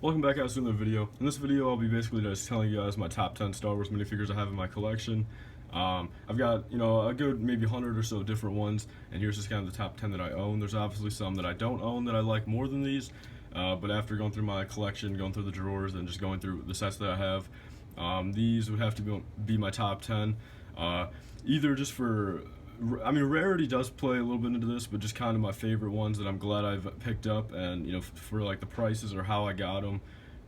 Welcome back, guys, to another video. In this video, I'll be basically just telling you guys my top 10 Star Wars minifigures I have in my collection. I've got, a good maybe 100 or so different ones, and here's just kind of the top 10 that I own. There's obviously some that I don't own that I like more than these, but after going through my collection, going through the drawers, and just going through the sets that I have, these would have to be my top 10. Either just for, rarity does play a little bit into this, but just kind of my favorite ones that I'm glad I've picked up, and for like the prices or how I got them.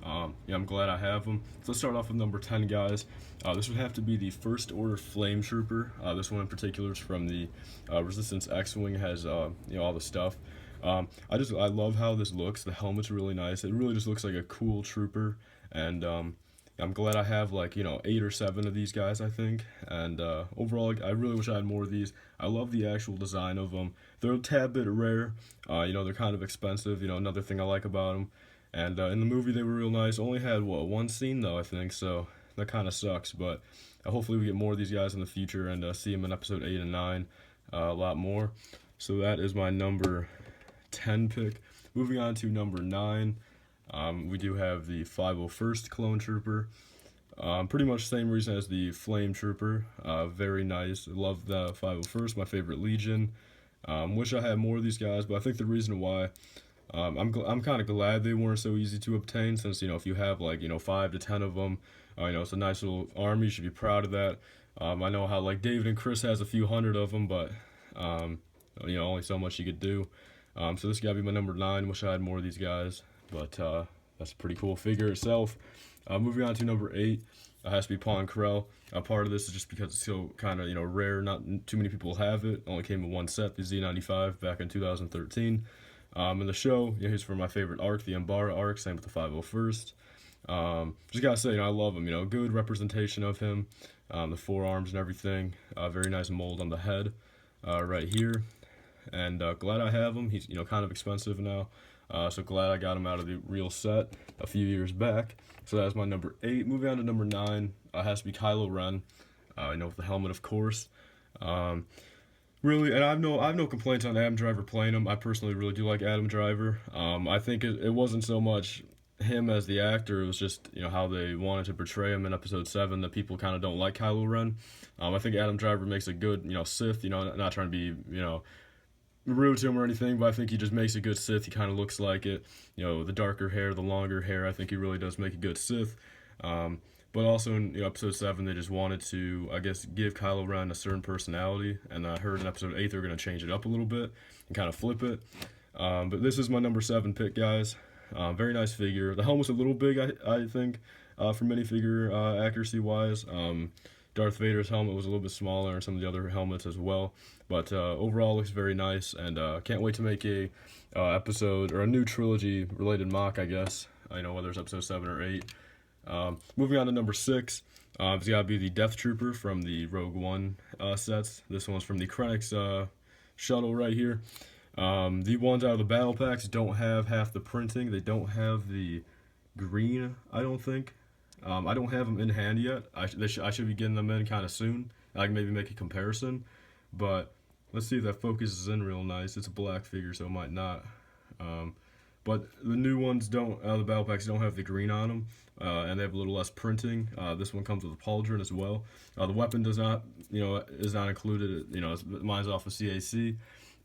I'm glad I have them. So let's start off with number 10, guys. This would have to be the First Order Flame Trooper. This one in particular is from the Resistance X-Wing, has all the stuff. I love how this looks. The helmet's really nice. It really just looks like a cool trooper, and I'm glad I have like 8 or 7 of these guys, I think. And overall, I really wish I had more of these. I love the actual design of them. They're a tad bit rare. They're kind of expensive. Another thing I like about them. And in the movie, they were real nice. Only had, one scene, though, I think, so that kind of sucks. But hopefully we get more of these guys in the future and see them in episode 8 and 9 a lot more. So that is my number 10 pick. Moving on to number 9, we do have the 501st Clone Trooper. Pretty much the same reason as the Flame Trooper. Very nice. Love the 501st, my favorite Legion. Wish I had more of these guys, but I think the reason why... I'm kind of glad they weren't so easy to obtain, since if you have like 5 to 10 of them, it's a nice little army. You should be proud of that. I know how like David and Chris has a few hundred of them, but only so much you could do. So this gotta be my number 9. Wish I had more of these guys, but that's a pretty cool figure itself. Moving on to number 8, it has to be Pong Krell. Part of this is just because it's so kind of rare. Not too many people have it. Only came in one set, the Z95, back in 2013. In the show, he's from my favorite arc, the Umbara arc, same with the 501st. Just gotta say, I love him, good representation of him, the forearms and everything, very nice mold on the head, right here, and glad I have him. He's, kind of expensive now, so glad I got him out of the real set a few years back. So that's my number 8. Moving on to number 9, has to be Kylo Ren, with the helmet, of course. Really, and I have no complaints on Adam Driver playing him. I personally really do like Adam Driver. I think it wasn't so much him as the actor. It was just how they wanted to portray him in Episode 7 that people kind of don't like Kylo Ren. I think Adam Driver makes a good Sith. Not trying to be rude to him or anything, but I think he just makes a good Sith. He kind of looks like it. The darker hair, the longer hair. I think he really does make a good Sith. But also in episode 7, they just wanted to, I guess, give Kylo Ren a certain personality. And I heard in episode 8 they're going to change it up a little bit and kind of flip it. But this is my number 7 pick, guys. Very nice figure. The helmet's a little big, I think, for minifigure accuracy-wise. Darth Vader's helmet was a little bit smaller, and some of the other helmets as well. But overall, looks very nice, and can't wait to make a episode or a new trilogy-related mock, I guess. Whether it's episode 7 or 8. Moving on to number 6, it's got to be the Death Trooper from the Rogue One sets. This one's from the Krennic's shuttle right here. The ones out of the battle packs don't have half the printing. They don't have the green, I don't think. I don't have them in hand yet. I should be getting them in kind of soon. I can maybe make a comparison, but let's see if that focuses in real nice. It's a black figure, so it might not. But the new ones the battle packs don't have the green on them, and they have a little less printing. This one comes with a pauldron as well. The weapon does not, is not included. Mine's off of CAC,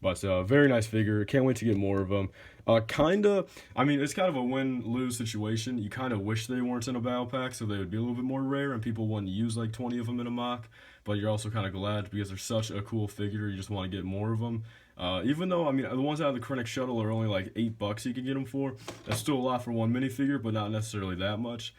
but very nice figure. Can't wait to get more of them. It's kind of a win-lose situation. You kind of wish they weren't in a battle pack, so they would be a little bit more rare, and people wouldn't use like 20 of them in a mock. But you're also kind of glad because they're such a cool figure. You just want to get more of them. Even though, the ones out of the Krennic shuttle are only like $8 you can get them for. That's still a lot for one minifigure, but not necessarily that much.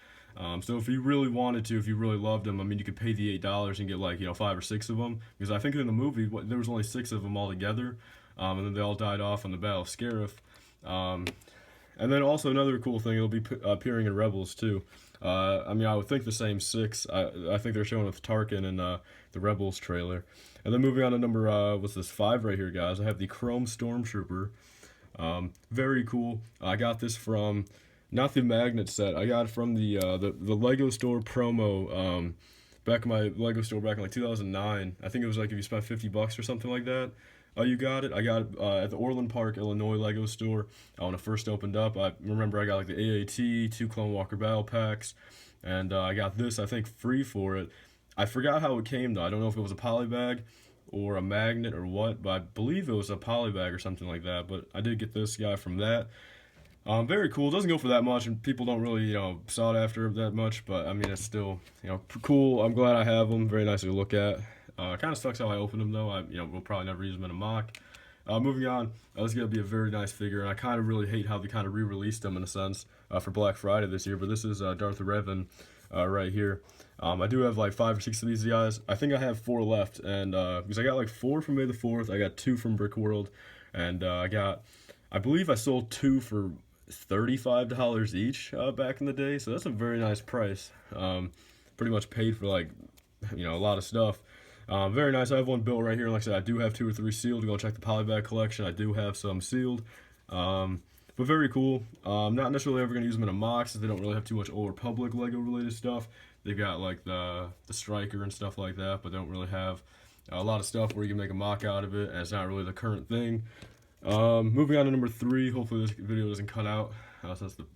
So if you really wanted to, if you really loved them, you could pay the $8 and get like, 5 or 6 of them. Because I think in the movie, there was only 6 of them altogether. And then they all died off on the Battle of Scarif. And then also another cool thing, it'll be appearing in Rebels too. I would think the same 6. I think they're showing with Tarkin in the Rebels trailer. And then moving on to number, what's this, 5 right here, guys. I have the Chrome Stormtrooper. Very cool. I got this from, not the magnet set, I got it from the Lego store promo, back in my Lego store back in like 2009. I think it was like if you spent $50 or something like that. you got it. I got it at the Orland Park, Illinois Lego store when it first opened up. I remember I got like the AAT, 2 Clone Walker Battle Packs, and I got this, I think, free for it. I forgot how it came, though. I don't know if it was a poly bag or a magnet or what, but I believe it was a poly bag or something like that. But I did get this guy from that. Very cool. It doesn't go for that much, and people don't really, sought after that much. But I mean, it's still, cool. I'm glad I have them. Very nice to look at. Kind of sucks how I opened them though. We'll probably never use them in a mock. Moving on, this is gonna be a very nice figure, and I kind of really hate how they kind of re-released them in a sense for Black Friday this year. But this is Darth Revan right here. I do have like 5 or 6 of these guys. I think I have 4 left, and because I got like 4 from May the 4th, I got 2 from Brick World, and I believe I sold 2 for $35 each back in the day. So that's a very nice price. Pretty much paid for like a lot of stuff. Very nice. I have one built right here. Like I said, I do have 2 or 3 sealed. Go check the polybag collection. I do have some sealed. But very cool. Not necessarily ever going to use them in a mock, since they don't really have too much Old Republic Lego related stuff. They've got like the striker and stuff like that, but they don't really have a lot of stuff where you can make a mock out of it, and it's not really the current thing. Moving on to number 3. Hopefully this video doesn't cut out since the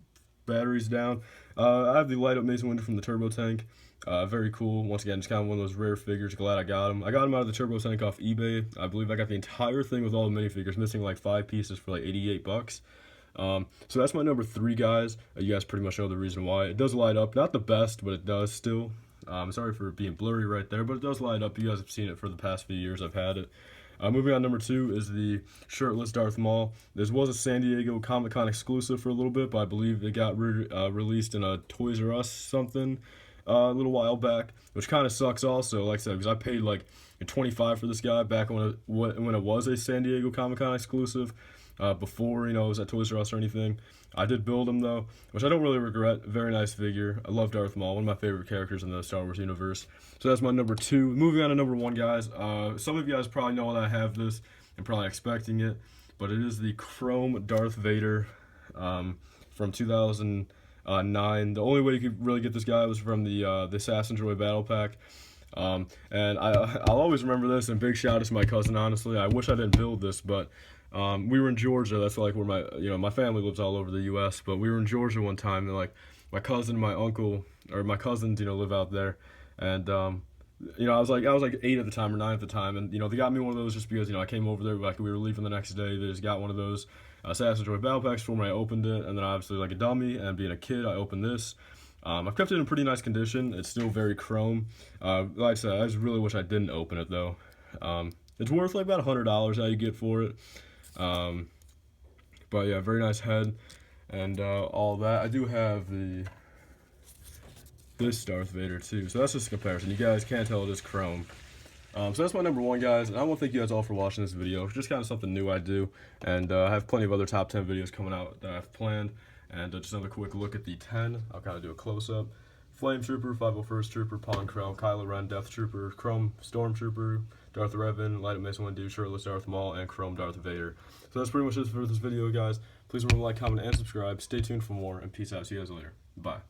battery's down. I have the light up Mace Windu from the Turbo Tank. Very cool. Once again, it's kind of one of those rare figures. Glad I got him. I got him out of the Turbo Tank off eBay. I believe I got the entire thing with all the minifigures, missing like 5 pieces for like 88 bucks. So that's my number 3, guys. You guys pretty much know the reason why. It does light up. Not the best, but it does still. Sorry for being blurry right there, but it does light up. You guys have seen it for the past few years I've had it. Moving on, number 2 is the Shirtless Darth Maul. This was a San Diego Comic-Con exclusive for a little bit, but I believe it got released in a Toys R Us something a little while back, which kind of sucks also, like I said, because I paid like $25 for this guy back when it was a San Diego Comic-Con exclusive, before, it was at Toys R Us or anything. I did build him though, which I don't really regret. Very nice figure. I love Darth Maul, one of my favorite characters in the Star Wars universe. So that's my number 2. Moving on to number 1, guys. Some of you guys probably know that I have this and probably expecting it, but it is the Chrome Darth Vader from 2009. The only way you could really get this guy was from the Assassin Droid Battle Pack. And I'll always remember this, and big shout out to my cousin, honestly. I wish I didn't build this, but we were in Georgia. That's like where my family lives all over the U.S., but we were in Georgia one time, and like my cousin, my uncle, or my cousins, live out there, and I was like 8 at the time or 9 at the time, and they got me one of those just because I came over there, like we were leaving the next day. They just got one of those Assassin's Creed Battle Packs for me. I opened it, and then obviously like a dummy, and being a kid, I opened this. I've kept it in pretty nice condition. It's still very chrome. Like I said, I just really wish I didn't open it though. It's worth like about $100 how you get for it. But yeah, very nice head and all that. I do have this Darth Vader too, so that's just a comparison. You guys can't tell it is chrome. So that's my number 1, guys, and I want to thank you guys all for watching this video. It's just kind of something new I do, and I have plenty of other top 10 videos coming out that I've planned. And just another quick look at the 10. I'll kind of do a close-up. Flame Trooper, 501st Trooper, Pong Krell, Kylo Ren, Death Trooper, Chrome Stormtrooper, Darth Revan, Light Up Mace Windu, Shirtless Darth Maul, and Chrome Darth Vader. So that's pretty much it for this video, guys. Please remember to like, comment, and subscribe. Stay tuned for more, and peace out. See you guys later. Bye.